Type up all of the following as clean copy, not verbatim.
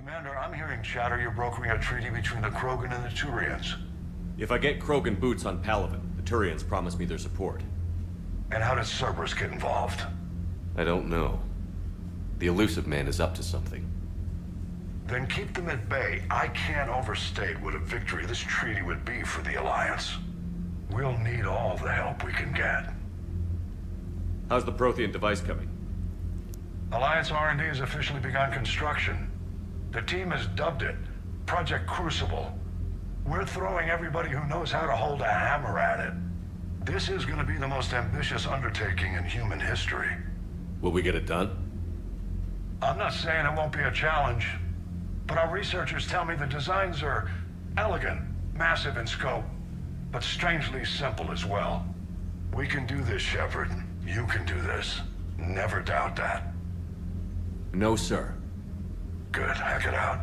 Commander, I'm hearing chatter you're brokering a treaty between the Krogan and the Turians. If I get Krogan boots on Palaven, the Turians promise me their support. And how does Cerberus get involved? I don't know. The elusive man is up to something. Then keep them at bay. I can't overstate what a victory this treaty would be for the Alliance. We'll need all the help we can get. How's the Prothean device coming? Alliance R&D has officially begun construction. The team has dubbed it Project Crucible. We're throwing everybody who knows how to hold a hammer at it. This is going to be the most ambitious undertaking in human history. Will we get it done? I'm not saying it won't be a challenge, but our researchers tell me the designs are elegant, massive in scope, but strangely simple as well. We can do this, Shepard. You can do this. Never doubt that. No, sir. Good. Hack it out.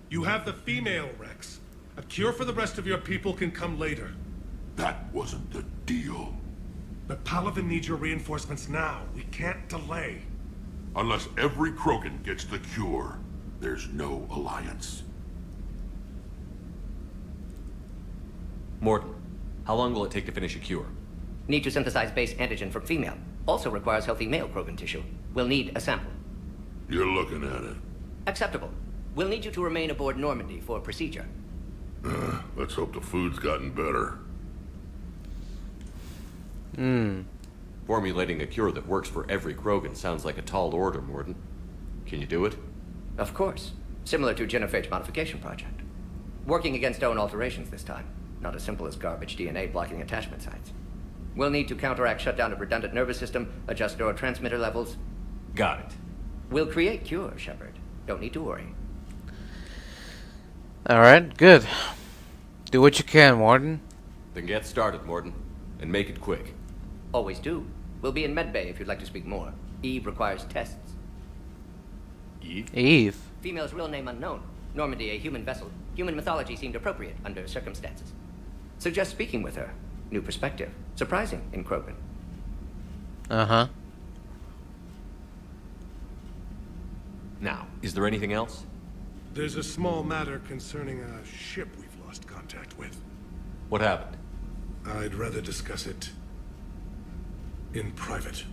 You have the female, Wrex. A cure for the rest of your people can come later. That wasn't the deal. But Palaven needs your reinforcements now. We can't delay. Unless every Krogan gets the cure, there's no alliance. Morton, how long will it take to finish a cure? Need to synthesize base antigen from female. Also requires healthy male Krogan tissue. We'll need a sample. You're looking at it. Acceptable. We'll need you to remain aboard Normandy for procedure. Let's hope the food's gotten better. Formulating a cure that works for every Krogan sounds like a tall order, Morton. Can you do it? Of course. Similar to Genophage modification project. Working against own alterations this time. Not as simple as garbage DNA blocking attachment sites. We'll need to counteract shutdown of redundant nervous system, adjust neurotransmitter levels. Got it. We'll create cure, Shepard. Don't need to worry. Alright, good. Do what you can, Morton. Then get started, Morton. And make it quick. Always do. We'll be in medbay if you'd like to speak more. Eve requires tests. Eve? Female's real name unknown. Normandy, a human vessel. Human mythology seemed appropriate under circumstances. Suggest speaking with her. New perspective. Surprising in Krogan. Uh-huh. Now, is there anything else? There's a small matter concerning a ship we've lost contact with. What happened? I'd rather discuss it in private.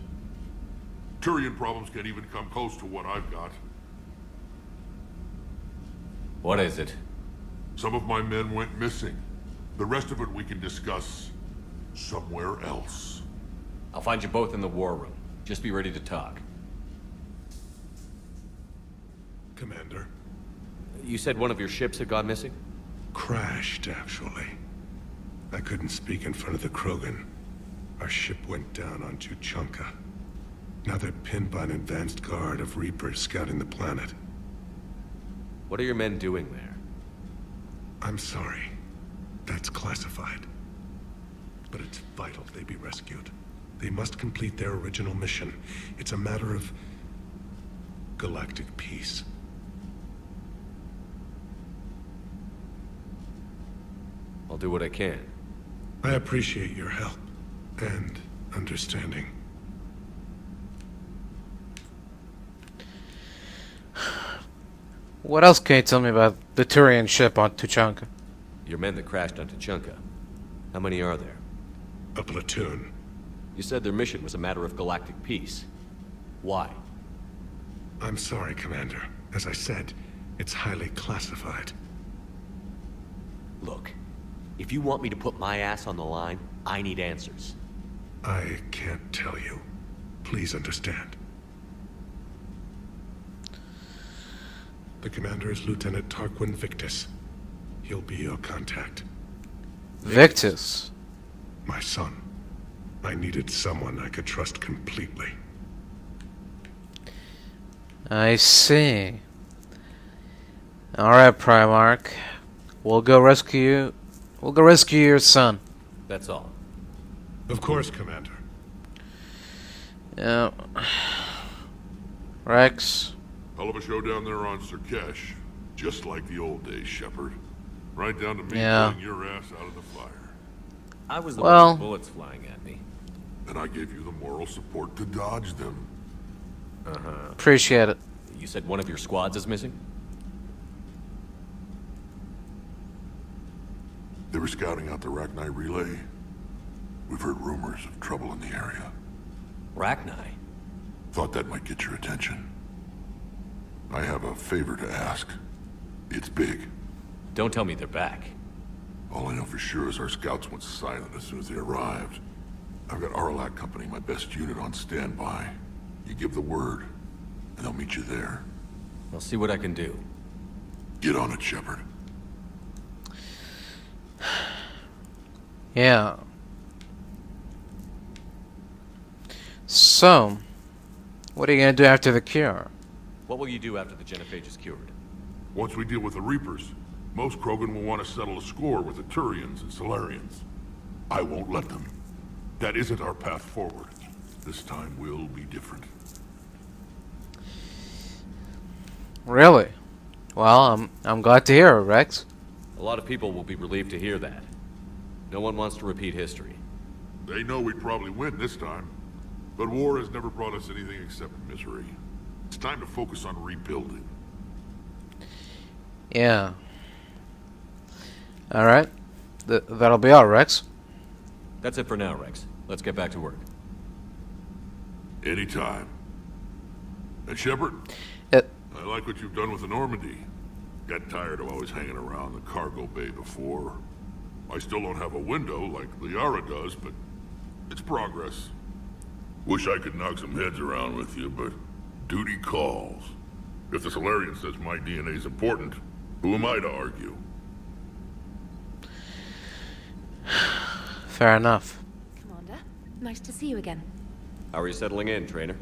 Turian problems can't even come close to what I've got. What is it? Some of my men went missing. The rest of it we can discuss somewhere else. I'll find you both in the war room. Just be ready to talk. Commander. You said one of your ships had gone missing? Crashed, actually. I couldn't speak in front of the Krogan. Our ship went down on Tuchanka. Now they're pinned by an advanced guard of Reapers scouting the planet. What are your men doing there? I'm sorry. That's classified. But it's vital they be rescued. They must complete their original mission. It's a matter of galactic peace. I'll do what I can. I appreciate your help and understanding. What else can you tell me about the Turian ship on Tuchanka? Your men that crashed on Tuchanka. How many are there? A platoon. You said their mission was a matter of galactic peace. Why? I'm sorry, Commander. As I said, it's highly classified. Look, if you want me to put my ass on the line, I need answers. I can't tell you. Please understand. The commander is Lieutenant Tarquin Victus. He'll be your contact. Victus. My son. I needed someone I could trust completely. I see. Alright, Primarch. We'll go rescue your son. That's all. Of course, Commander. Yeah. Wrex. Hell of a show down there on Sirkesh. Just like the old days, Shepard. Right down to me Yeah. pulling your ass out of the fire. I was the Well- one with bullets flying at me. And I gave you the moral support to dodge them. Appreciate it. You said one of your squads is missing? They were scouting out the Rachni relay. We've heard rumors of trouble in the area. Rachni? Thought that might get your attention. I have a favor to ask. It's big. Don't tell me they're back. All I know for sure is our scouts went silent as soon as they arrived. I've got Aralakh Company, my best unit, on standby. You give the word, and they'll meet you there. I'll see what I can do. Get on it, Shepard. Yeah. So, what are you gonna do after the cure? What will you do after the Genophage is cured? Once we deal with the Reapers, most Krogan will want to settle a score with the Turians and Solarians. I won't let them. That isn't our path forward. This time will be different. Really? Well, I'm glad to hear it, Wrex. A lot of people will be relieved to hear that. No one wants to repeat history. They know we'd probably win this time. But war has never brought us anything except misery. It's time to focus on rebuilding. Yeah. Alright. That'll be all, Wrex. That's it for now, Wrex. Let's get back to work. Anytime. And Shepard, It, I like what you've done with the Normandy. Got tired of always hanging around the cargo bay before. I still don't have a window like Liara does, but it's progress. Wish I could knock some heads around with you, but duty calls. If the Solarian says my DNA's important, who am I to argue? fair enough. Commander, nice to see you again. How are you settling in, trainer?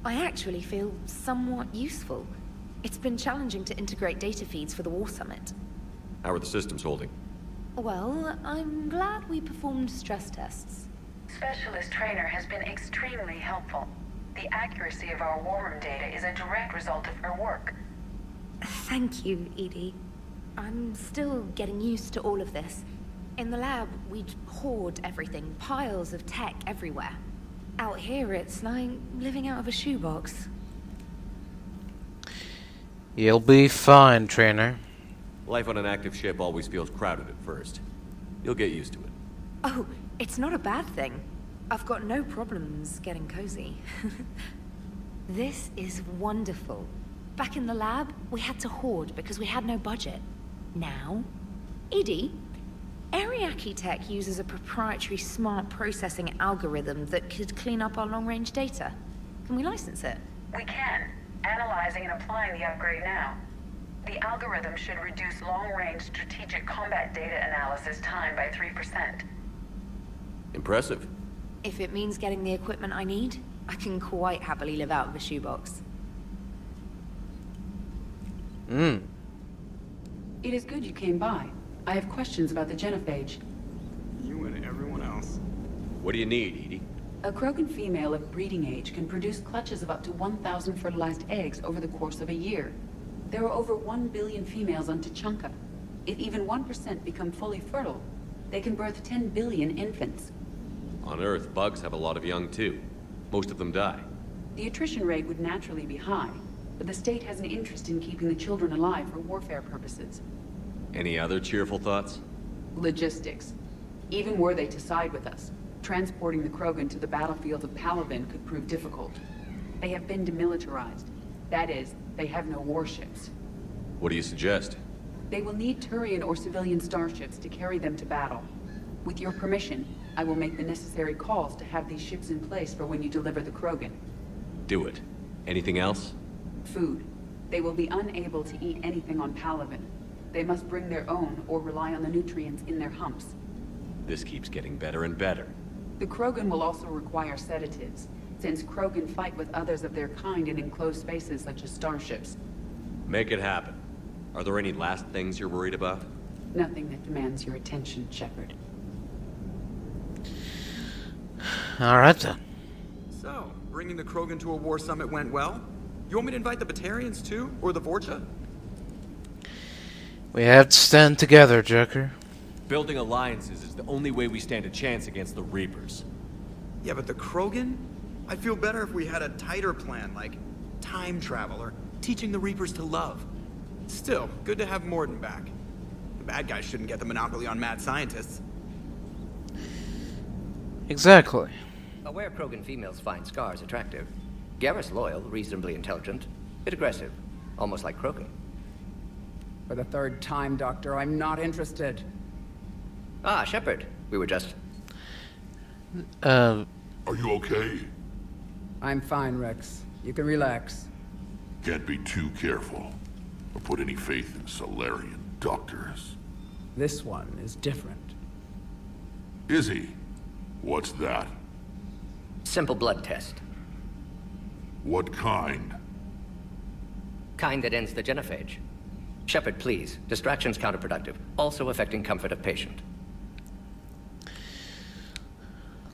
I actually feel somewhat useful. It's been challenging to integrate data feeds for the War Summit. How are the systems holding? Well, I'm glad we performed stress tests. Specialist Trainer has been extremely helpful. The accuracy of our war room data is a direct result of her work. Thank you, Edie. I'm still getting used to all of this. In the lab, we'd hoard everything, piles of tech everywhere. Out here, it's like living out of a shoebox. You'll be fine, trainer. Life on an active ship always feels crowded at first. You'll get used to it. Oh, it's not a bad thing. I've got no problems getting cozy. This is wonderful. Back in the lab, we had to hoard because we had no budget. Now, Edie, Ariake Tech uses a proprietary smart processing algorithm that could clean up our long-range data. Can we license it? We can, analyzing and applying the upgrade now. The algorithm should reduce long-range strategic combat data analysis time by 3%. Impressive. If it means getting the equipment I need, I can quite happily live out of a shoebox. Hmm. It is good you came by. I have questions about the Genophage. You and everyone else. What do you need, Edie? A Krogan female of breeding age can produce clutches of up to 1,000 fertilized eggs over the course of a year. There are over 1 billion females on Tuchanka. If even 1% become fully fertile, they can birth 10 billion infants. On Earth, bugs have a lot of young too. Most of them die. The attrition rate would naturally be high, but the state has an interest in keeping the children alive for warfare purposes. Any other cheerful thoughts? Logistics. Even were they to side with us, transporting the Krogan to the battlefield of Palaven could prove difficult. They have been demilitarized. That is, they have no warships. What do you suggest? They will need Turian or civilian starships to carry them to battle. With your permission, I will make the necessary calls to have these ships in place for when you deliver the Krogan. Do it. Anything else? Food. They will be unable to eat anything on Palaven. They must bring their own or rely on the nutrients in their humps. This keeps getting better and better. The Krogan will also require sedatives, since Krogan fight with others of their kind in enclosed spaces such as starships. Make it happen. Are there any last things you're worried about? Nothing that demands your attention, Shepard. Alright then. So, bringing the Krogan to a war summit went well? You want me to invite the Batarians too? Or the Vorcha? We have to stand together, Joker. Building alliances is the only way we stand a chance against the Reapers. Yeah, but the Krogan? I'd feel better if we had a tighter plan, like time travel or teaching the Reapers to love. Still, good to have Morden back. The bad guys shouldn't get the monopoly on mad scientists. Exactly. Aware Krogan females find Scars attractive. Garrus loyal, reasonably intelligent, bit aggressive, almost like Krogan. For the third time, Doctor, I'm not interested. Ah, Shepard. We were just... Are you okay? I'm fine, Wrex. You can relax. Can't be too careful, or put any faith in Solarian doctors. This one is different. Is he? What's that? Simple blood test. What kind? Kind that ends the genophage. Shepard, please. Distraction's counterproductive, also affecting comfort of patient.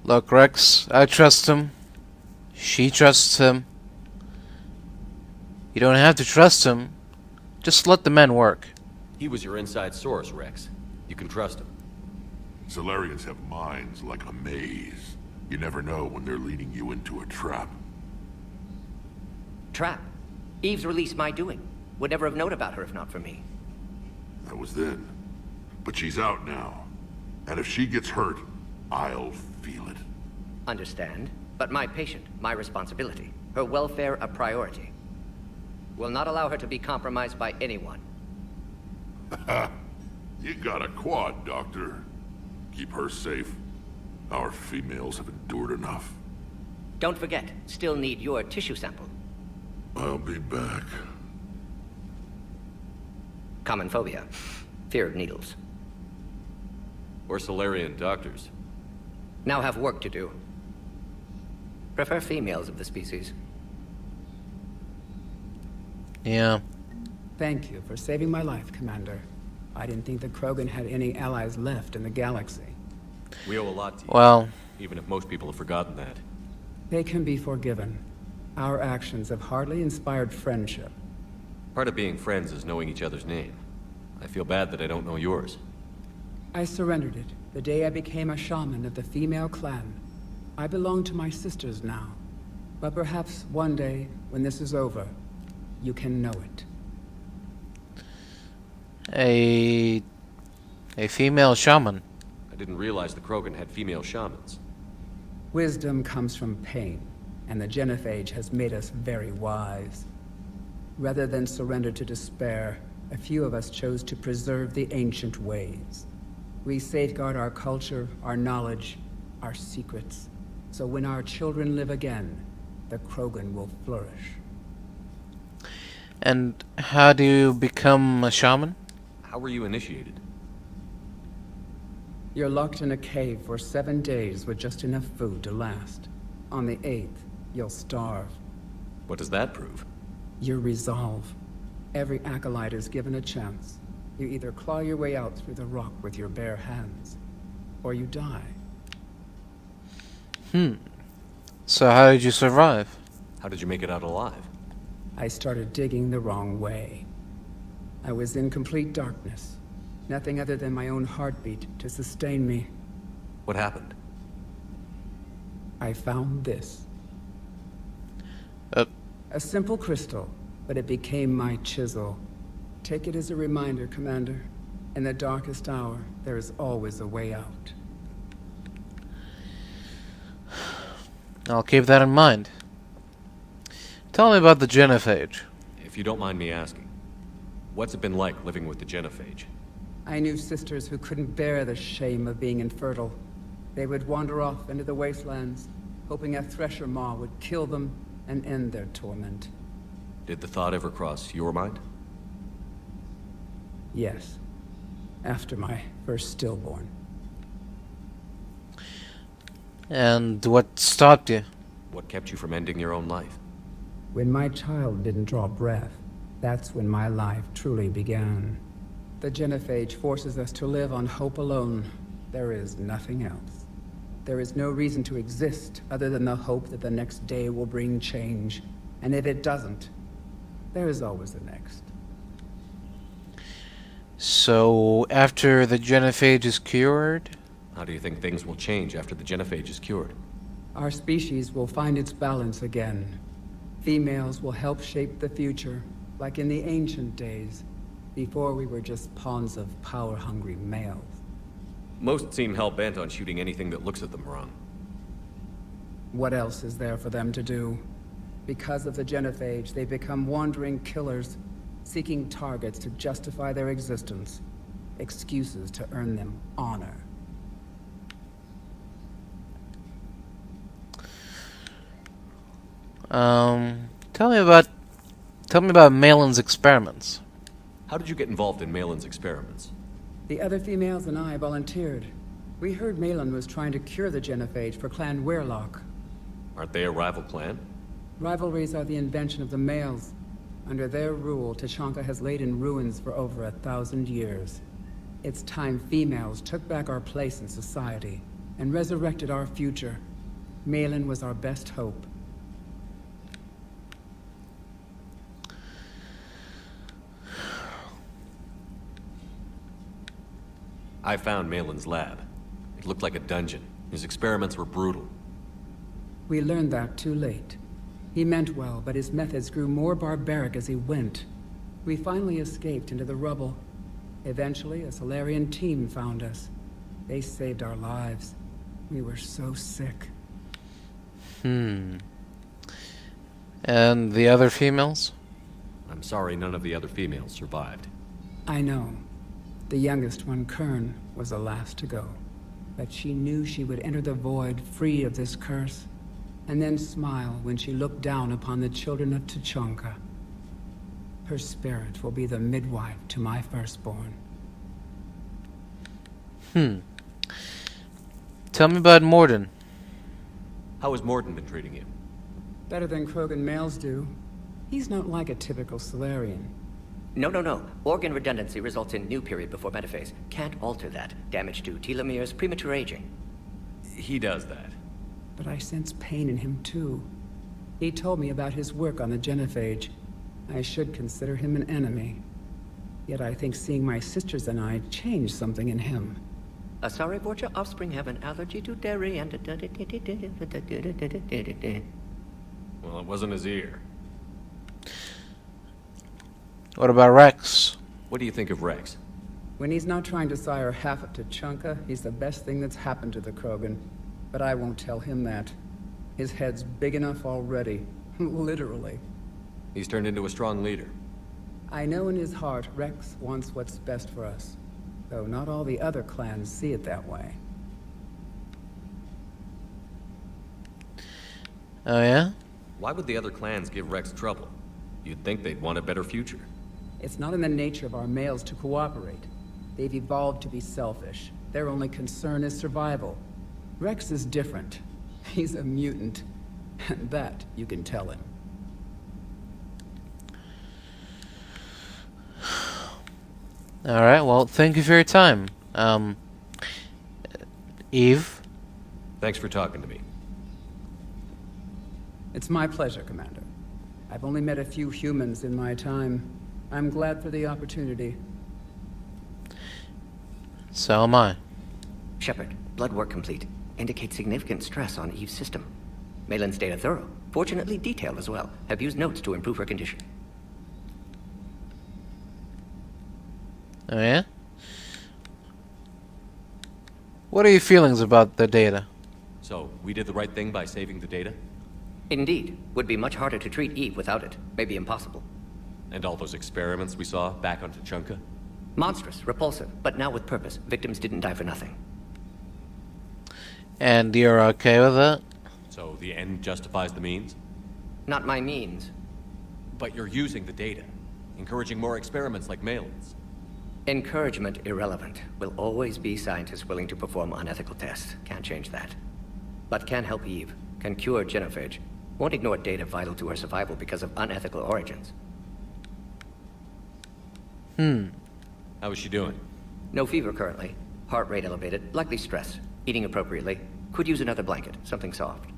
Look, Wrex, I trust him. She trusts him. You don't have to trust him. Just let the men work. He was your inside source, Wrex. You can trust him. Solarians have minds like a maze. You never know when they're leading you into a trap. Trap. Eve's release my doing. Would never have known about her if not for me. That was then. But she's out now. And if she gets hurt, I'll feel it. Understand. But my patient, my responsibility. Her welfare a priority. Will not allow her to be compromised by anyone. You got a quad, Doctor. Keep her safe. Our females have endured enough. Don't forget, still need your tissue sample. I'll be back. Common phobia. Fear of needles. Or Solarian doctors. Now have work to do. Prefer females of the species. Yeah. Thank you for saving my life, Commander. I didn't think the Krogan had any allies left in the galaxy. We owe a lot to you. Well, Even if most people have forgotten that. They can be forgiven. Our actions have hardly inspired friendship. Part of being friends is knowing each other's name. I feel bad that I don't know yours. I surrendered it the day I became a shaman of the female clan. I belong to my sisters now. But perhaps one day, when this is over, you can know it. a female shaman. I didn't realize the Krogan had female shamans. Wisdom comes from pain, and the Genophage has made us very wise. Rather than surrender to despair, a few of us chose to preserve the ancient ways. We safeguard our culture, our knowledge, our secrets. So when our children live again, the Krogan will flourish. And how do you become a shaman? How were you initiated? You're locked in a cave for 7 days with just enough food to last. On the 8th, you'll starve. What does that prove? Your resolve. Every acolyte is given a chance. You either claw your way out through the rock with your bare hands, or you die. So how did you survive? How did you make it out alive? I started digging the wrong way. I was in complete darkness. Nothing other than my own heartbeat to sustain me. What happened? I found this. Uh, A simple crystal, but it became my chisel. Take it as a reminder, Commander. In the darkest hour, there is always a way out. I'll keep that in mind. Tell me about the Genophage. If you don't mind me asking, what's it been like living with the Genophage? I knew sisters who couldn't bear the shame of being infertile. They would wander off into the wastelands, hoping a thresher maw would kill them and end their torment. Did the thought ever cross your mind? Yes. After my first stillborn. And what stopped you? What kept you from ending your own life? When my child didn't draw breath, that's when my life truly began. The Genophage forces us to live on hope alone. There is nothing else. There is no reason to exist other than the hope that the next day will bring change. And if it doesn't, there is always the next. So, after the Genophage is cured? How do you think things will change after the Genophage is cured? Our species will find its balance again. Females will help shape the future, like in the ancient days, before we were just pawns of power-hungry males. Most seem hell-bent on shooting anything that looks at them wrong. What else is there for them to do? Because of the Genophage, they become wandering killers, seeking targets to justify their existence, excuses to earn them honor. Tell me about Malin's experiments. How did you get involved in Malin's experiments? The other females and I volunteered. We heard Malin was trying to cure the Genophage for Clan Aralakh. Aren't they a rival clan? Rivalries are the invention of the males. Under their rule, Tuchanka has laid in ruins for over 1,000 years. It's time females took back our place in society and resurrected our future. Malin was our best hope. I found Malin's lab. It looked like a dungeon. His experiments were brutal. We learned that too late. He meant well, but his methods grew more barbaric as he went. We finally escaped into the rubble. Eventually, a Solarian team found us. They saved our lives. We were so sick. And the other females? I'm sorry none of the other females survived. I know. The youngest one, Kern, was the last to go. But she knew she would enter the void free of this curse, and then smile when she looked down upon the children of Tuchanka. Her spirit will be the midwife to my firstborn. Tell me about Morden. How has Morden been treating you? Better than Krogan males do. He's not like a typical Solarian. No. Organ redundancy results in new period before metaphase. Can't alter that. Damage to telomeres, premature aging. He does that. But I sense pain in him too. He told me about his work on the Genophage. I should consider him an enemy. Yet I think seeing my sisters and I changed something in him. Sorry, Borgia, offspring have an allergy to dairy and... Well, it wasn't his ear. What about Wrex? What do you think of Wrex? When he's not trying to sire half of Tuchanka, he's the best thing that's happened to the Krogan. But I won't tell him that. His head's big enough already. Literally. He's turned into a strong leader. I know in his heart Wrex wants what's best for us. Though not all the other clans see it that way. Oh yeah? Why would the other clans give Wrex trouble? You'd think they'd want a better future. It's not in the nature of our males to cooperate. They've evolved to be selfish. Their only concern is survival. Wrex is different. He's a mutant. And that you can tell him. Alright, well, thank you for your time. Eve? Thanks for talking to me. It's my pleasure, Commander. I've only met a few humans in my time. I'm glad for the opportunity. So am I. Shepard, blood work complete. Indicates significant stress on Eve's system. Malin's data thorough. Fortunately detailed as well. Have used notes to improve her condition. Oh yeah? What are your feelings about the data? So, we did the right thing by saving the data? Indeed. Would be much harder to treat Eve without it. Maybe impossible. And all those experiments we saw back on Tuchanka? Monstrous, repulsive, but now with purpose. Victims didn't die for nothing. And you're okay with that? So the end justifies the means? Not my means. But you're using the data, encouraging more experiments like Malin's. Encouragement irrelevant. Will always be scientists willing to perform unethical tests. Can't change that. But can help Eve. Can cure Genophage. Won't ignore data vital to her survival because of unethical origins. How is she doing? No fever currently. Heart rate elevated. Likely stress. Eating appropriately. Could use another blanket. Something soft.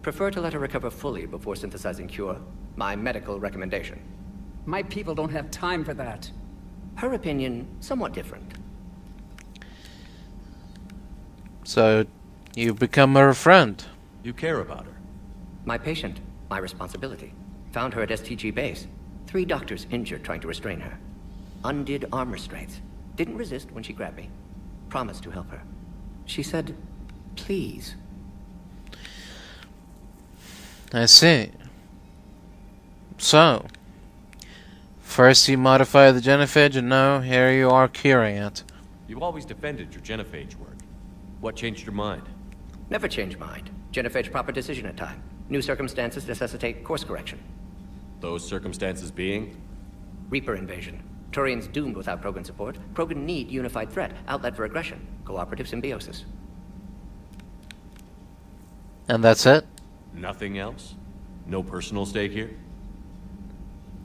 Prefer to let her recover fully before synthesizing cure. My medical recommendation. My people don't have time for that. Her opinion, somewhat different. So, you've become her friend. You care about her. My patient, my responsibility. Found her at STG base. 3 doctors injured trying to restrain her. Undid arm restraints. Didn't resist when she grabbed me. Promised to help her. She said, please. I see. So, first you modify the Genophage, and now here you are curing it. You've always defended your Genophage work. What changed your mind? Never change mind. Genophage proper decision at time. New circumstances necessitate course correction. Those circumstances being? Reaper invasion. Turians doomed without Krogan support. Krogan need unified threat, outlet for aggression, cooperative symbiosis. And that's it? Nothing else? No personal stake here?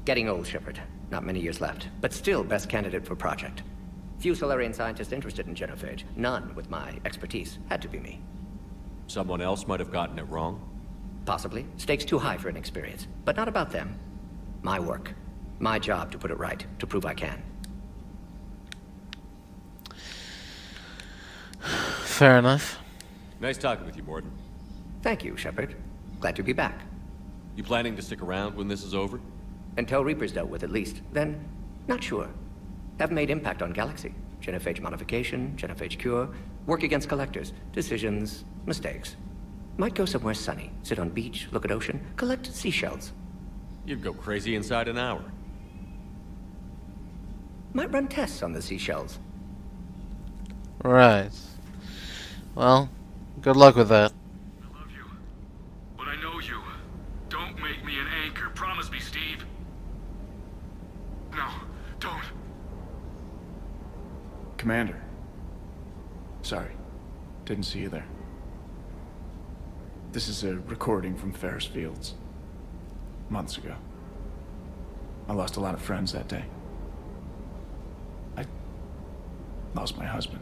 Getting old, Shepard. Not many years left, but still best candidate for project. Few Solarian scientists interested in Genophage. None with my expertise. Had to be me. Someone else might have gotten it wrong? Possibly. Stakes too high for inexperience. But not about them. My work. My job to put it right, to prove I can. Fair enough. Nice talking with you, Morden. Thank you, Shepard. Glad to be back. You planning to stick around when this is over? Until Reaper's dealt with, at least. Then, not sure. Have made impact on Galaxy. Genophage modification, Genophage cure, work against collectors, decisions, mistakes. Might go somewhere sunny, sit on beach, look at ocean, collect seashells. You'd go crazy inside an hour. Might run tests on the seashells. Right. Well, good luck with that. I love you, but I know you. Don't make me an anchor. Promise me, Steve. No, don't. Commander. Sorry. Didn't see you there. This is a recording from Ferris Fields. Months ago. I lost a lot of friends that day. I lost my husband.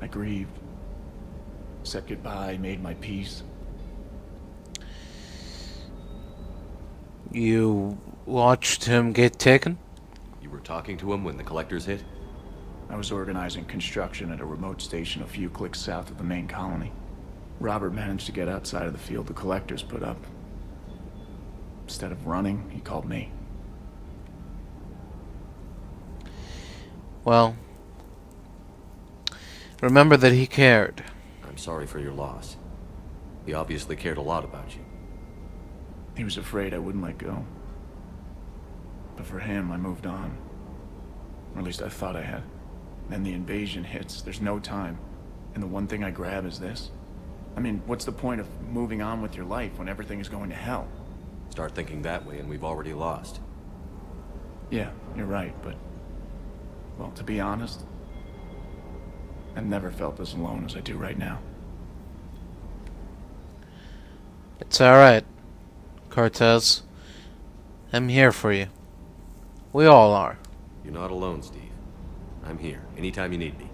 I grieved. Said goodbye, made my peace. You watched him get taken? You were talking to him when the collectors hit? I was organizing construction at a remote station a few clicks south of the main colony. Robert managed to get outside of the field the collectors put up. Instead of running, he called me. Well, remember that he cared. I'm sorry for your loss. He obviously cared a lot about you. He was afraid I wouldn't let go. But for him, I moved on. Or at least I thought I had. Then the invasion hits, there's no time. And the one thing I grab is this. I mean, what's the point of moving on with your life when everything is going to hell? Start thinking that way and we've already lost. Yeah, you're right, but... well, to be honest, I've never felt as alone as I do right now. It's alright, Cortez. I'm here for you. We all are. You're not alone, Steve. I'm here, anytime you need me.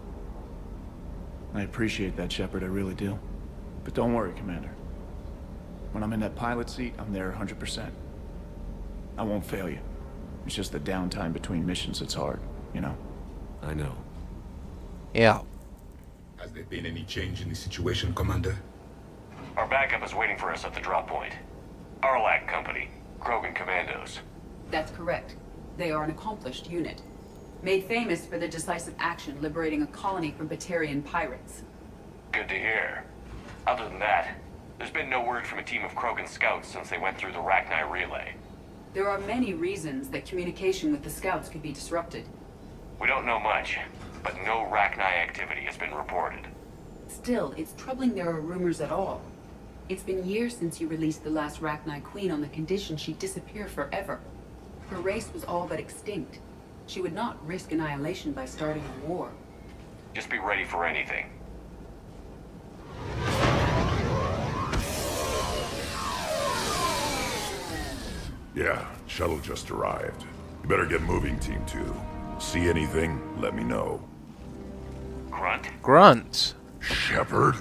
I appreciate that, Shepard, I really do. But don't worry, Commander. When I'm in that pilot seat, I'm there 100%. I won't fail you. It's just the downtime between missions that's hard, you know? I know. Yeah. Has there been any change in the situation, Commander? Our backup is waiting for us at the drop point. Aralakh Company, Krogan Commandos. That's correct. They are an accomplished unit. Made famous for their decisive action liberating a colony from Batarian pirates. Good to hear. Other than that, there's been no word from a team of Krogan scouts since they went through the Rachni relay. There are many reasons that communication with the scouts could be disrupted. We don't know much, but no Rachni activity has been reported. Still, it's troubling there are rumors at all. It's been years since you released the last Rachni Queen on the condition she'd disappear forever. Her race was all but extinct. She would not risk annihilation by starting a war. Just be ready for anything. Yeah, shuttle just arrived. You better get moving, Team 2. See anything, let me know. Grunt. Grunt. Shepard?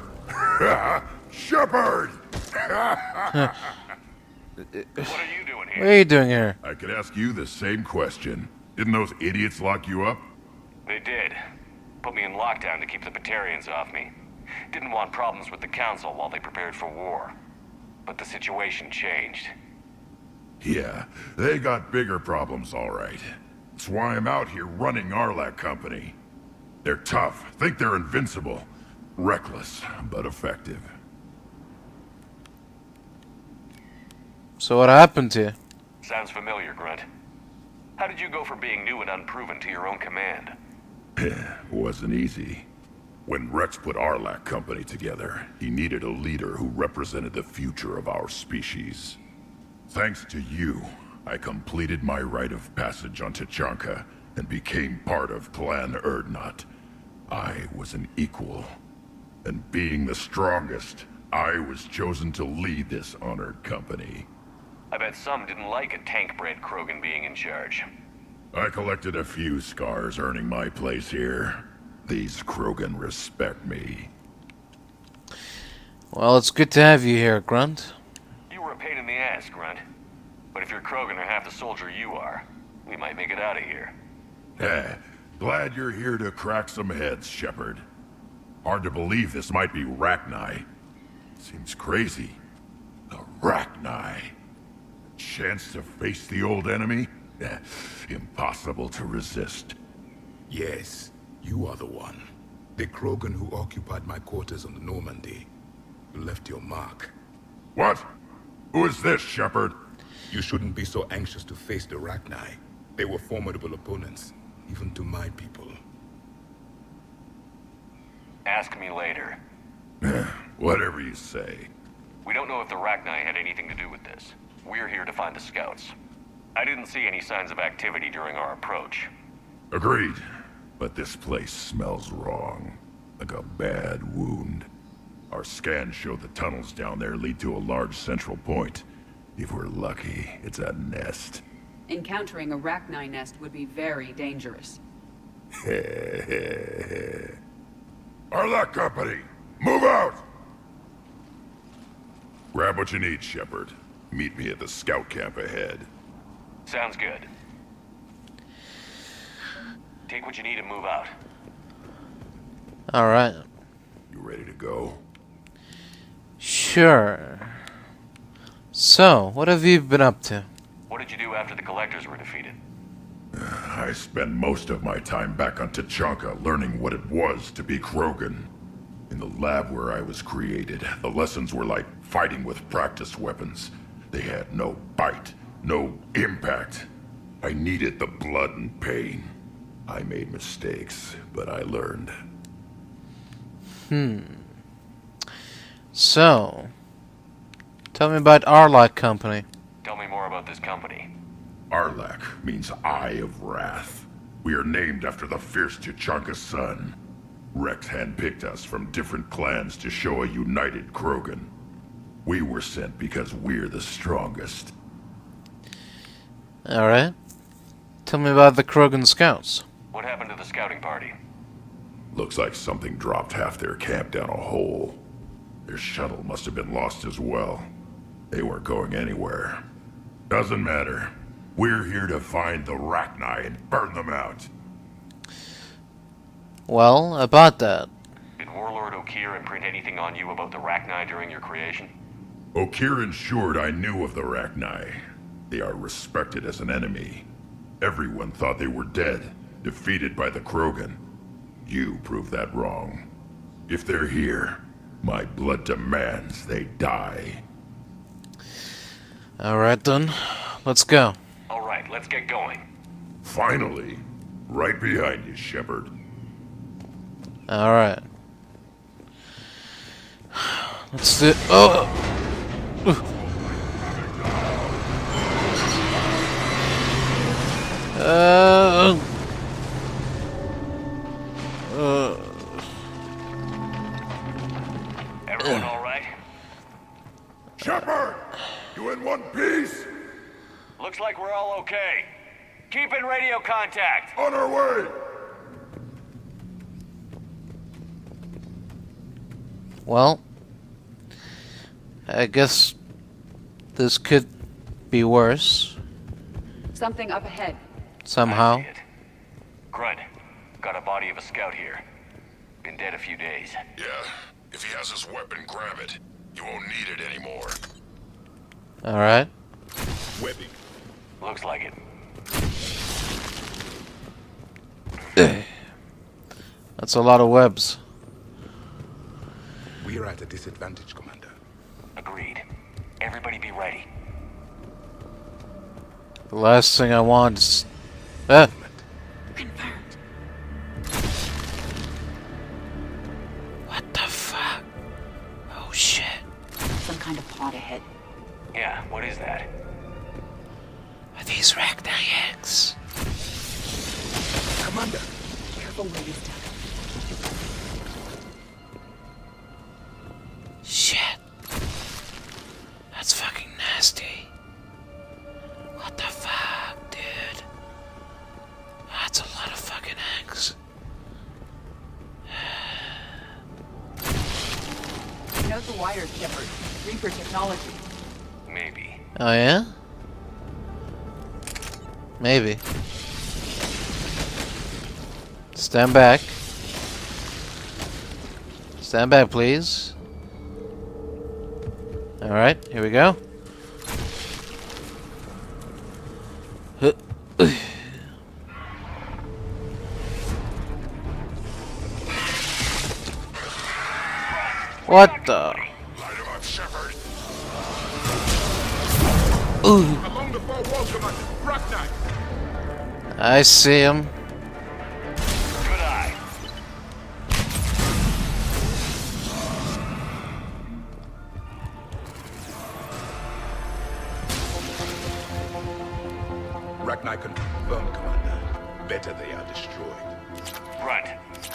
Shepard! What are you doing here? What are you doing here? I could ask you the same question. Didn't those idiots lock you up? They did. Put me in lockdown to keep the Batarians off me. Didn't want problems with the Council while they prepared for war. But the situation changed. Yeah, they got bigger problems, all right. That's why I'm out here running Aralakh Company. They're tough, think they're invincible. Reckless, but effective. So what happened to you? Sounds familiar, Grunt. How did you go from being new and unproven to your own command? Wasn't easy. When Wrex put Aralakh Company together, he needed a leader who represented the future of our species. Thanks to you, I completed my rite of passage on Tuchanka and became part of Clan Urdnot. I was an equal. And being the strongest, I was chosen to lead this honored company. I bet some didn't like a tank-bred Krogan being in charge. I collected a few scars earning my place here. These Krogan respect me. Well, it's good to have you here, Grunt. You were a pain in the ass, Grunt. But if your Krogan are half the soldier you are, we might make it out of here. Glad you're here to crack some heads, Shepard. Hard to believe this might be Rachni. Seems crazy. The Rachni. Chance to face the old enemy? Impossible to resist. Yes, you are the one. The Krogan who occupied my quarters on the Normandy. You left your mark. What? Who is this, Shepard? You shouldn't be so anxious to face the Rachni. They were formidable opponents, even to my people. Ask me later. Whatever you say. We don't know if the Rachni had anything to do with this. We're here to find the scouts. I didn't see any signs of activity during our approach. Agreed. But this place smells wrong. Like a bad wound. Our scans show the tunnels down there lead to a large central point. If we're lucky, it's a nest. Encountering a Rachni nest would be very dangerous. Aralakh Company, move out! Grab what you need, Shepard. Meet me at the scout camp ahead. Sounds good. Take what you need and move out. Alright. You ready to go? Sure. So, what have you been up to? What did you do after the Collectors were defeated? I spent most of my time back on Tuchanka learning what it was to be Krogan. In the lab where I was created, the lessons were like fighting with practice weapons. They had no bite, no impact. I needed the blood and pain. I made mistakes, but I learned. So, tell me about Aralakh Company. Tell me more about this company. Aralakh means Eye of Wrath. We are named after the fierce Tuchanka sun. Wrex handpicked us from different clans to show a united Krogan. We were sent because we're the strongest. Alright. Tell me about the Krogan Scouts. What happened to the scouting party? Looks like something dropped half their camp down a hole. Their shuttle must have been lost as well. They weren't going anywhere. Doesn't matter. We're here to find the Rachni and burn them out. Well, about that. Did Warlord Okeer imprint anything on you about the Rachni during your creation? Okeer ensured I knew of the Rachni. They are respected as an enemy. Everyone thought they were dead, defeated by the Krogan. You proved that wrong. If they're here, my blood demands they die. Alright then, let's go. Alright, let's get going. Finally. Right behind you, Shepard. Alright. Let's do. Oh. Everyone all right? Shepard! You in one piece? Looks like we're all okay. Keep in radio contact. On our way! Well, I guess this could be worse. Something up ahead. Somehow. Grunt, got a body of a scout here. Been dead a few days. Yeah, if he has his weapon, grab it. You won't need it anymore. Alright. Webbing. Looks like it. That's a lot of webs. We're at a disadvantage, Commander. Agreed. Everybody be ready. The last thing I want is... Confirmed. What the fuck? Oh shit. Some kind of pod ahead. Yeah, what is that? Are these Rachni eggs? Commander! Careful where you step. Shit. That's fucking nasty. What the fuck, dude? That's a lot of fucking eggs. You know the wires, Shepard. Reaper technology. Maybe. Oh yeah? Maybe. Stand back. Stand back, please. Alright, here we go. What the? Light him up, Shepard. Ooh. Along the far wall, Commander. Rachni! I see him. Good eye. Rachni confirmed, Commander. Better they are destroyed. Grunt,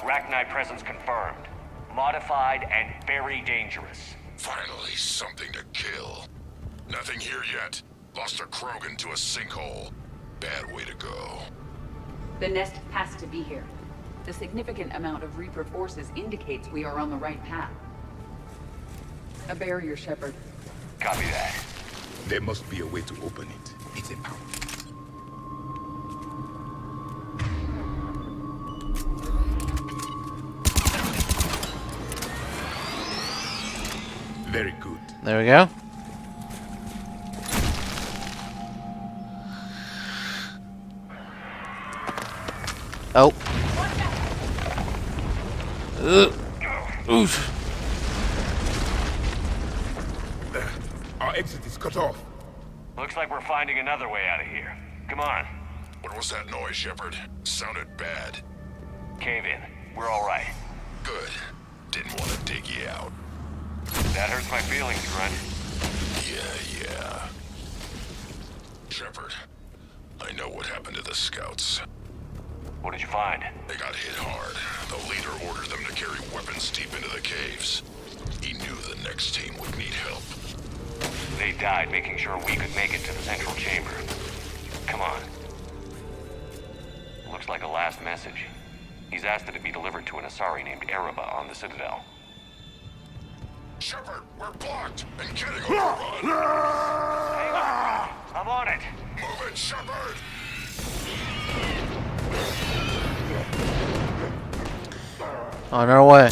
Rachni presence confirmed. Modified and very dangerous. Finally, something to kill. Nothing here yet. Lost a Krogan to a sinkhole. Bad way to go. The nest has to be here. The significant amount of Reaper forces indicates we are on the right path. A barrier, Shepard. Copy that. There must be a way to open it. It's impossible. Very good. There we go. Oh. Oof. Our exit is cut off. Looks like we're finding another way out of here. Come on. What was that noise, Shepard? Sounded bad. Cave in. We're all right. Good. Didn't want to dig you out. That hurts my feelings, Grunt. Yeah. Shepard, I know what happened to the scouts. What did you find? They got hit hard. The leader ordered them to carry weapons deep into the caves. He knew the next team would need help. They died making sure we could make it to the central chamber. Come on. Looks like a last message. He's asked that it be delivered to an Asari named Araba on the Citadel. Shepard, we're blocked and getting on the run. Hang on. I'm on it. Move it, Shepard. On our way.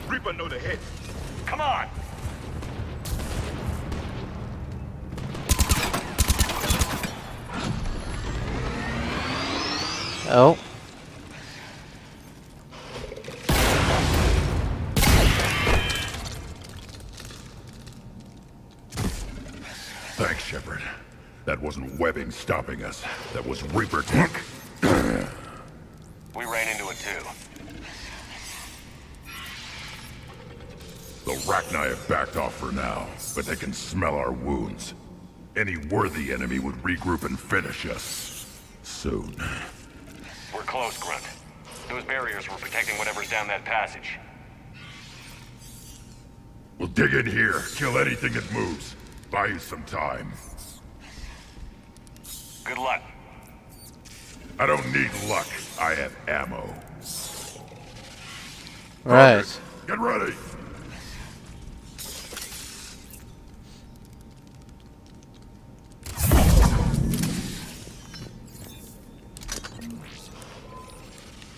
Reaper know the hit. Come on. Oh. Thanks, Shepard. That wasn't webbing stopping us. That was Reaper tech. We ran into it too. The Rachni have backed off for now, but they can smell our wounds. Any worthy enemy would regroup and finish us. Soon. We're close, Grunt. Those barriers were protecting whatever's down that passage. We'll dig in here, kill anything that moves. Buy you some time. Good luck. I don't need luck. I have ammo. Right. Get ready.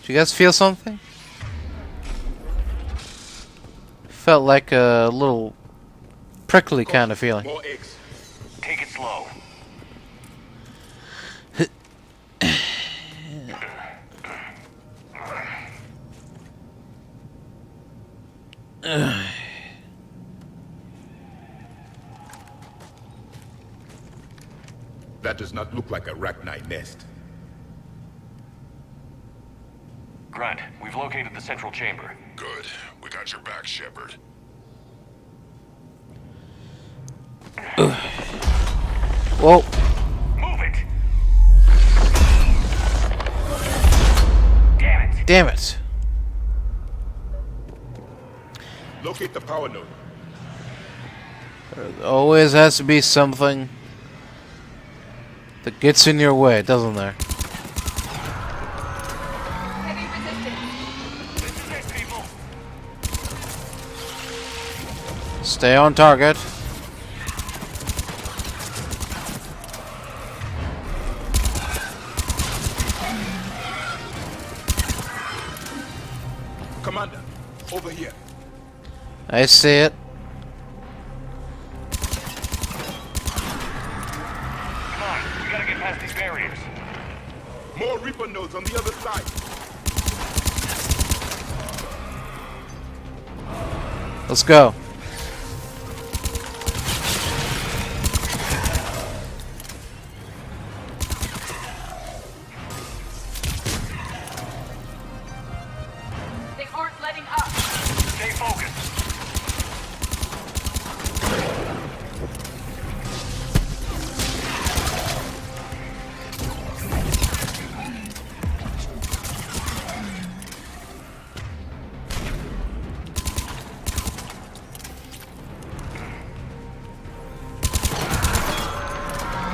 Do you guys feel something? Felt like a little prickly kind of feeling. More eggs. Take it slow. That does not look like a Rachni nest. Grunt, we've located the central chamber. Good. We got your back, Shepard. Whoa. Move it! Damn it. Locate the power node. There always has to be something that gets in your way, doesn't there? Stay on target. Commander, over here. I see it. Come on, we gotta get past these barriers. More Reaper nodes on the other side. Let's go. They aren't letting up. Stay focused.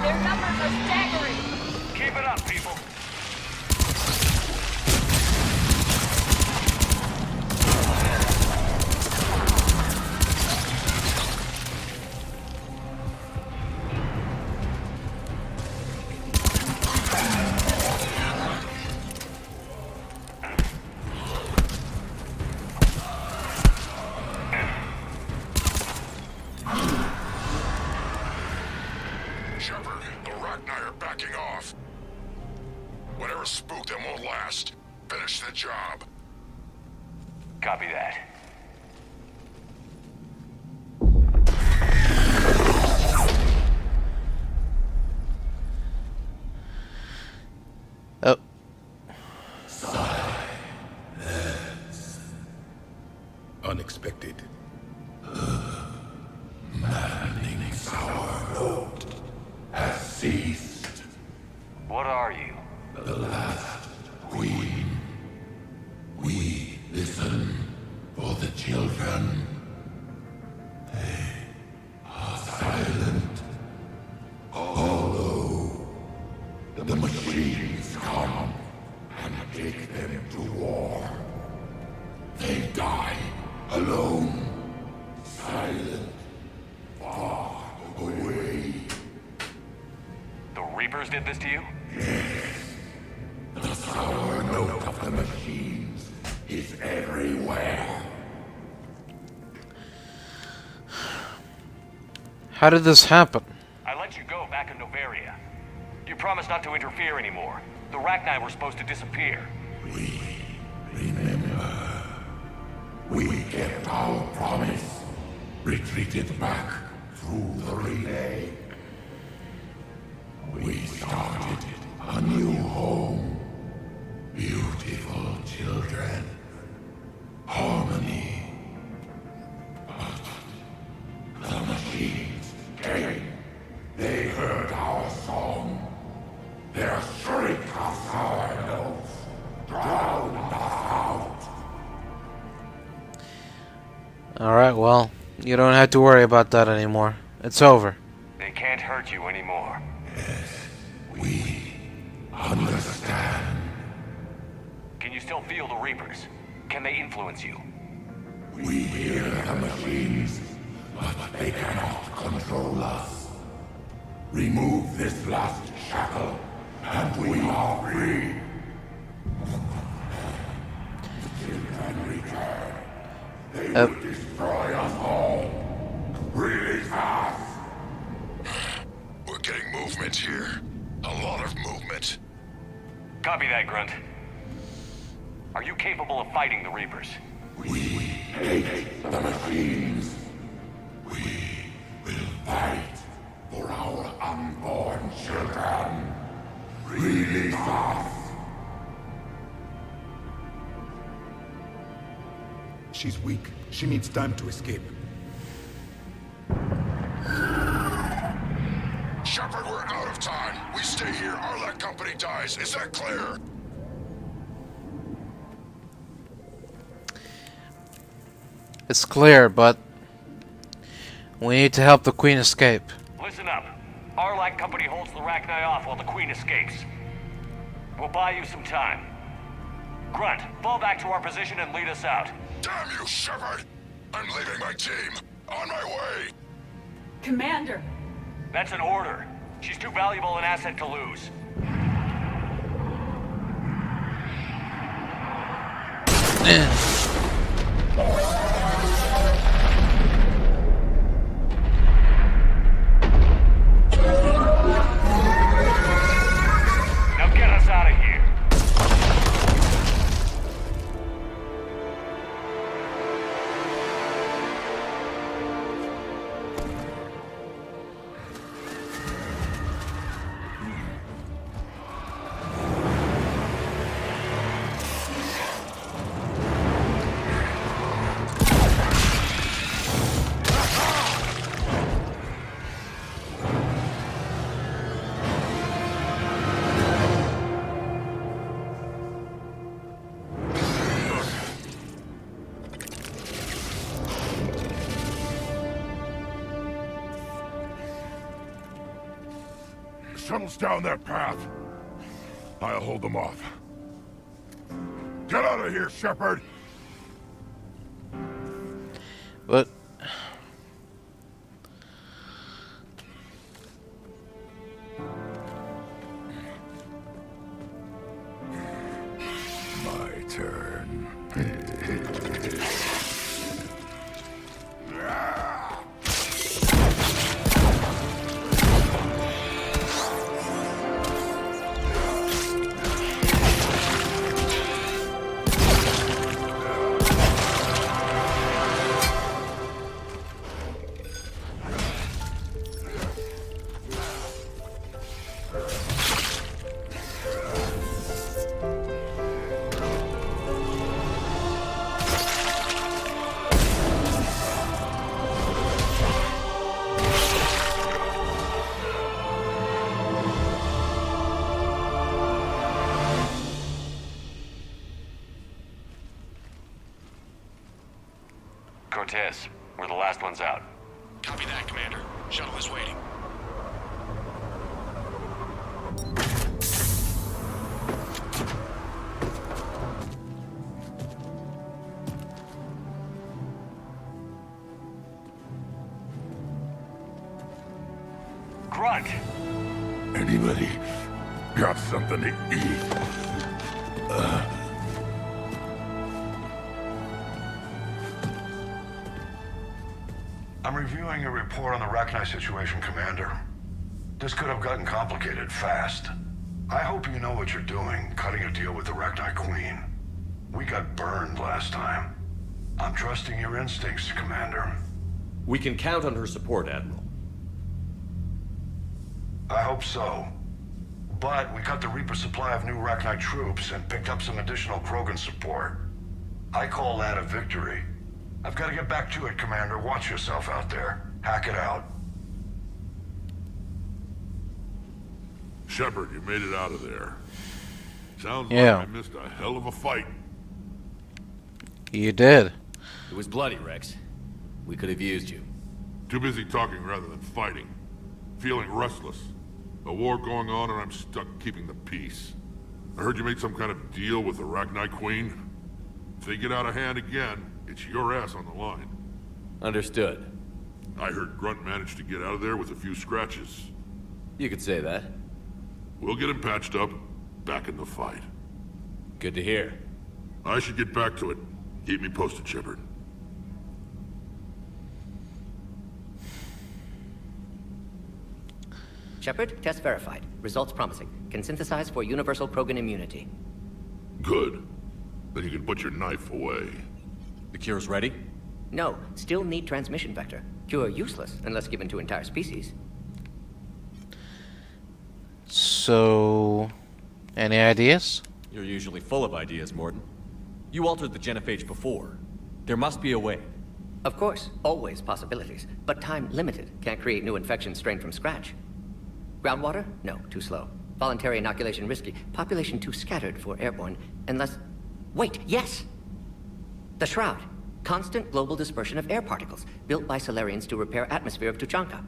Their numbers are staggering. Keep it up, people. Shepard, the Rachni are backing off. Whatever spooked them won't last. Finish the job. Copy that. Oh. Unexpected. Maddening's our road has ceased. What are you? The last queen. We listen for the children. They are silent. Although the machines come and take them to war, they die alone, silent, far away. The Reapers did this to you? The sour note of the machines is everywhere. How did this happen? I let you go back in Noveria. You promised not to interfere anymore. The Rachni were supposed to disappear. Remember, we kept our promise, retreated back through the relay. We started a new home, beautiful Alright, well, you don't have to worry about that anymore. It's over. They can't hurt you anymore. We understand. Can you still feel the Reapers? Can they influence you? We hear the machines, but they cannot control us. Remove this last shackle, and we are free. Children return. They will destroy us all. Really fast. We're getting movement here. A lot of movement. Copy that, Grunt. Are you capable of fighting the Reapers? We hate the machines. We will fight for our unborn children. Release us. She's weak. She needs time to escape. Shepard, we're out of time. We stay here, Aralakh Company dies. Is that clear? It's clear, but we need to help the Queen escape. Listen up. Aralakh Company holds the Rachni off while the Queen escapes. We'll buy you some time. Grunt, fall back to our position and lead us out. Damn you, Shepard! I'm leaving my team. On my way. Commander! That's an order. She's too valuable an asset to lose. Now get us out of here. Shuttle's down that path. I'll hold them off. Get out of here, Shepard! But My turn. Cortez, we're the last ones out. Copy that, Commander. Shuttle is waiting. Grunt! Anybody got something to eat? I'm reviewing your report on the Rachni situation, Commander. This could have gotten complicated fast. I hope you know what you're doing, cutting a deal with the Rachni Queen. We got burned last time. I'm trusting your instincts, Commander. We can count on her support, Admiral. I hope so. But we cut the Reaper supply of new Rachni troops and picked up some additional Krogan support. I call that a victory. I've got to get back to it, Commander. Watch yourself out there. Hack it out. Shepard, you made it out of there. Sounds Yeah. like I missed a hell of a fight. You did. It was bloody, Wrex. We could have used you. Too busy talking rather than fighting. Feeling restless. A war going on and I'm stuck keeping the peace. I heard you made some kind of deal with the Rachni Queen. If they get out of hand again, it's your ass on the line. Understood. I heard Grunt managed to get out of there with a few scratches. You could say that. We'll get him patched up, back in the fight. Good to hear. I should get back to it. Keep me posted, Shepard. Shepard, test verified. Results promising. Can synthesize for universal Krogan immunity. Good. Then you can put your knife away. The cure's ready? No, still need transmission vector. Cure useless unless given to entire species. So, any ideas? You're usually full of ideas, Mordin. You altered the genophage before. There must be a way. Of course, always possibilities, but time limited. Can't create new infection strain from scratch. Groundwater? No, too slow. Voluntary inoculation risky. Population too scattered for airborne, unless... Wait, yes! The Shroud. Constant global dispersion of air particles, built by Solarians to repair atmosphere of Tuchanka.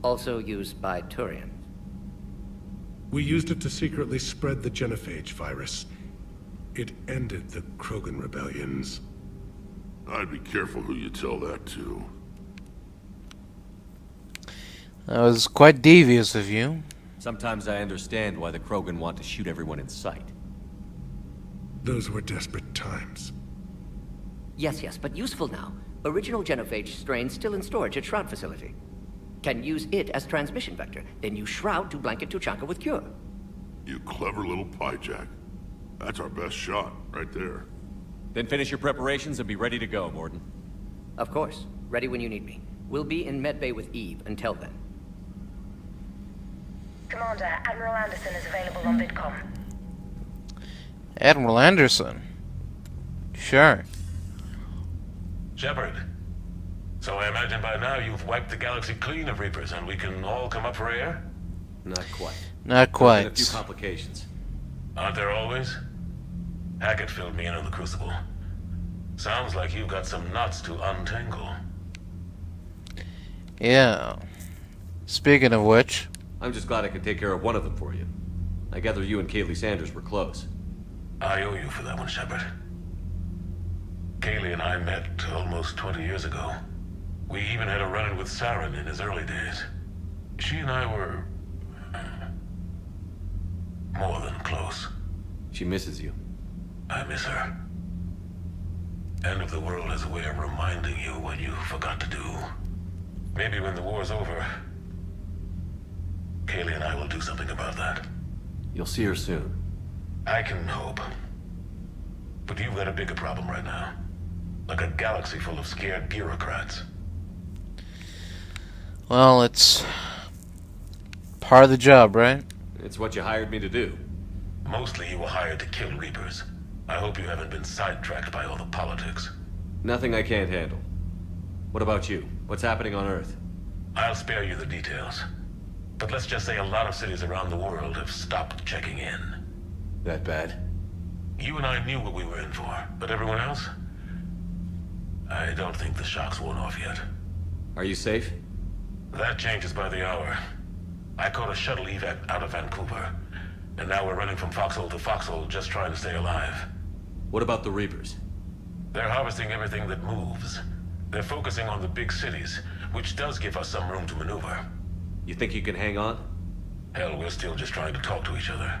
Also used by Turians. We used it to secretly spread the Genophage virus. It ended the Krogan rebellions. I'd be careful who you tell that to. That was quite devious of you. Sometimes I understand why the Krogan want to shoot everyone in sight. Those were desperate times. Yes, but useful now. Original Genophage strain still in storage at Shroud facility. Can use it as transmission vector, then use Shroud to blanket Tuchanka with cure. You clever little piejack. That's our best shot, right there. Then finish your preparations and be ready to go, Mordin. Of course. Ready when you need me. We'll be in medbay with Eve until then. Commander, Admiral Anderson is available on VidCom. Admiral Anderson? Sure. Shepard. So I imagine by now you've wiped the galaxy clean of Reapers and we can all come up for air? Not quite. Not quite. There have been a few complications. Aren't there always? Hackett filled me in on the Crucible. Sounds like you've got some knots to untangle. Yeah. Speaking of which... I'm just glad I could take care of one of them for you. I gather you and Kaylee Sanders were close. I owe you for that one, Shepard. Kaylee and I met almost 20 years ago. We even had a run-in with Saren in his early days. She and I were... more than close. She misses you. I miss her. End of the world has a way of reminding you what you forgot to do. Maybe when the war's over, Kaylee and I will do something about that. You'll see her soon. I can hope. But you've got a bigger problem right now. Like a galaxy full of scared bureaucrats. Well, it's part of the job, right? It's what you hired me to do. Mostly you were hired to kill Reapers. I hope you haven't been sidetracked by all the politics. Nothing I can't handle. What about you? What's happening on Earth? I'll spare you the details. But let's just say a lot of cities around the world have stopped checking in. That bad? You and I knew what we were in for, but everyone else? I don't think the shock's worn off yet. Are you safe? That changes by the hour. I caught a shuttle evac out of Vancouver, and now we're running from foxhole to foxhole just trying to stay alive. What about the Reapers? They're harvesting everything that moves. They're focusing on the big cities, which does give us some room to maneuver. You think you can hang on? Hell, we're still just trying to talk to each other.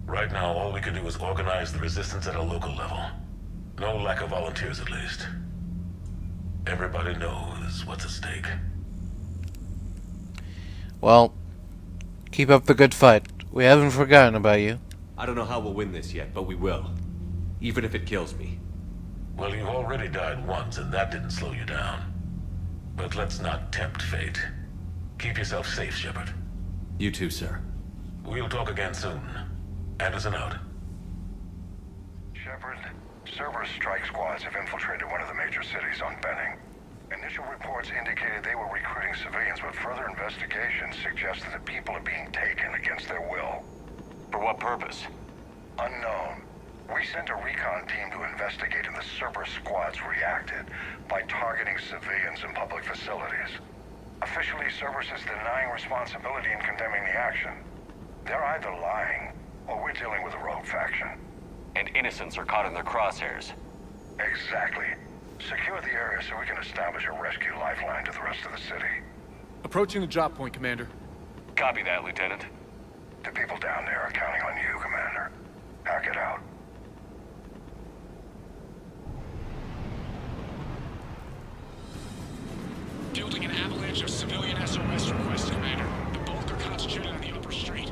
Right now, all we can do is organize the resistance at a local level. No lack of volunteers, at least. Everybody knows what's at stake. Well, keep up the good fight. We haven't forgotten about you. I don't know how we'll win this yet, but we will. Even if it kills me. Well, you've already died once, and that didn't slow you down. But let's not tempt fate. Keep yourself safe, Shepard. You too, sir. We'll talk again soon. Anderson out. Shepard, Cerberus strike squads have infiltrated one of the major cities on Benning. Initial reports indicated they were recruiting civilians, but further investigation suggests that the people are being taken against their will. For what purpose? Unknown. We sent a recon team to investigate, and the Cerberus squads reacted by targeting civilians in public facilities. Officially, Cerberus is denying responsibility and condemning the action. They're either lying, or we're dealing with a rogue faction. And innocents are caught in their crosshairs. Exactly. Secure the area so we can establish a rescue lifeline to the rest of the city. Approaching the drop point, Commander. Copy that, Lieutenant. The people down there are counting on you, Commander. Hack it out. Fielding an avalanche of civilian SOS requests, Commander. The bulk are concentrated on the upper street.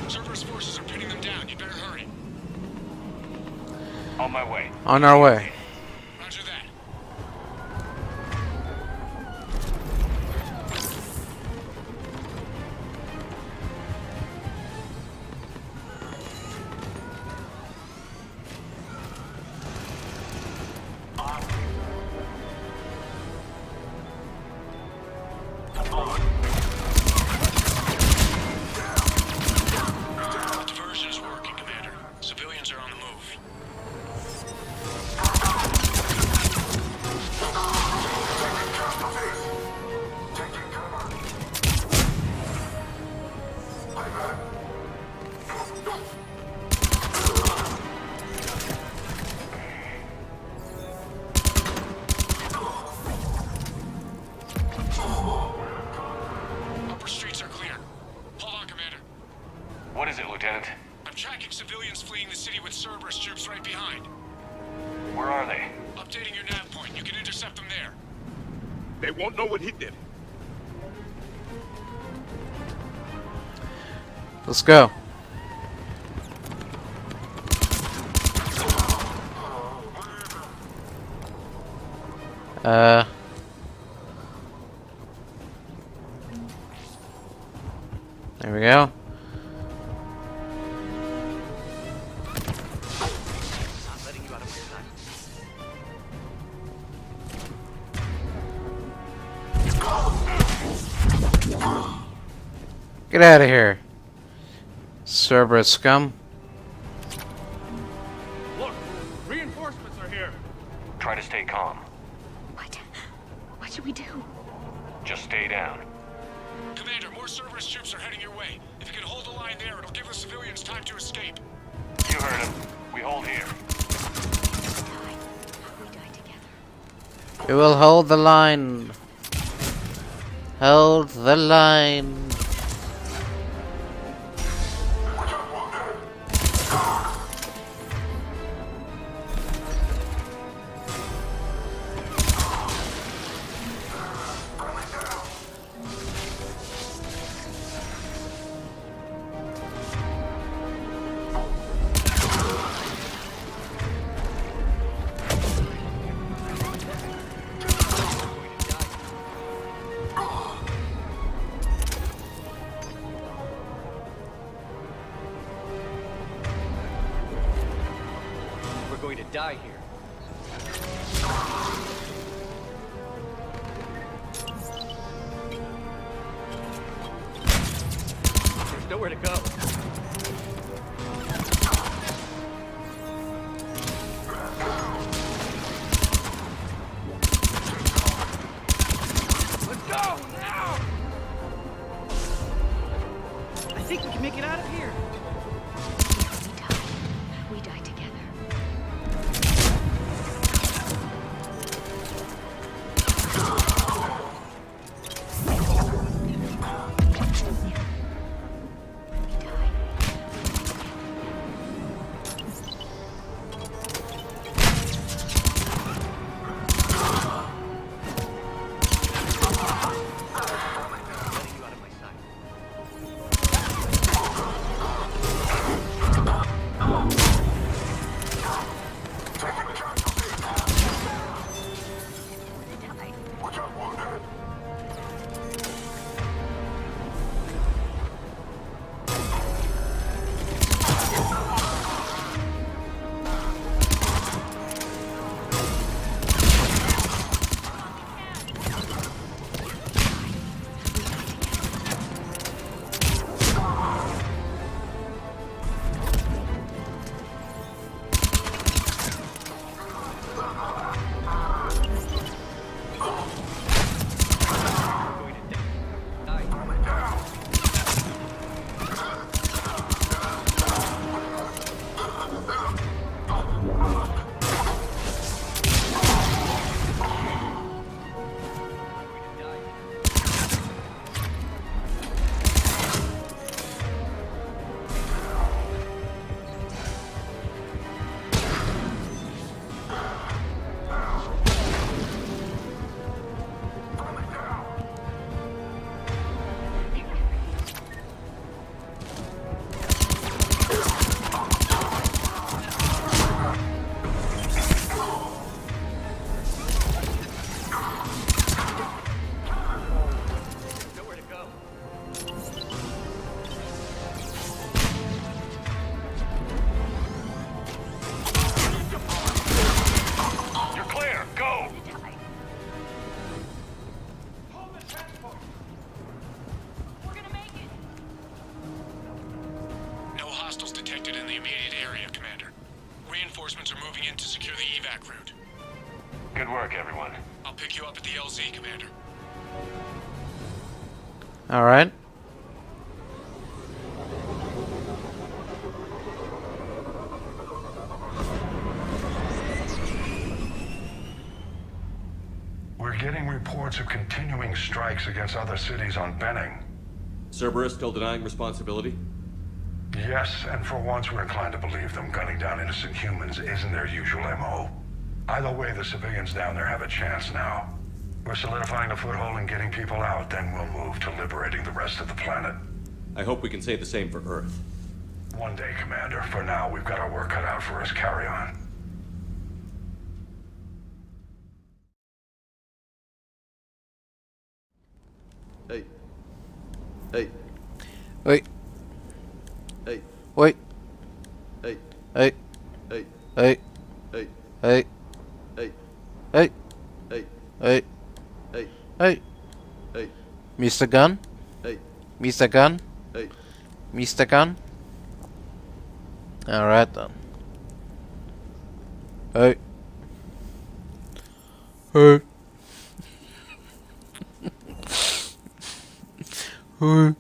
Cerberus forces are pinning them down. You better hurry. On my way. On our way. Roger that. Diversion is working, Commander. Civilians are on the move. Upper streets are clear. Hold on, Commander. What is it, Lieutenant? I'm tracking civilians fleeing the city with Cerberus troops right behind. Where are they? Updating your nav point. You can intercept them there. They won't know what hit them. Let's go. There we go. Get out of here, Cerberus scum. Look, reinforcements are here. Try to stay calm. What should we do? Just stay down. Commander, more Cerberus troops are heading your way. If you can hold the line there, it'll give the civilians time to escape. You heard him. We hold here. We will hold the line. Hold the line. We're going to die here. There's nowhere to go. Let's go now! I think we can make it out of here. We die together. hostiles detected in the immediate area, Commander. Reinforcements are moving in to secure the evac route. Good work, everyone. I'll pick you up at the LZ, Commander. Alright. We're getting reports of continuing strikes against other cities on Benning. Cerberus still denying responsibility? Yes, and for once we're inclined to believe them. Gunning down innocent humans isn't their usual MO. Either way, the civilians down there have a chance now. We're solidifying a foothold and getting people out, then we'll move to liberating the rest of the planet. I hope we can say the same for Earth. One day, Commander. For now, we've got our work cut out for us. Carry on. Hey. Hey. Wait. Hey. Wait. Hey. Hey. Hey. Hey. Hey. Hey. Hey. Hey. Hey. Hey. Hey. Hey. Hey. Mr. Gun? Hey. Mr. Gun? Hey. Mr. Gun? Alright then. Hey. Hey. Hey.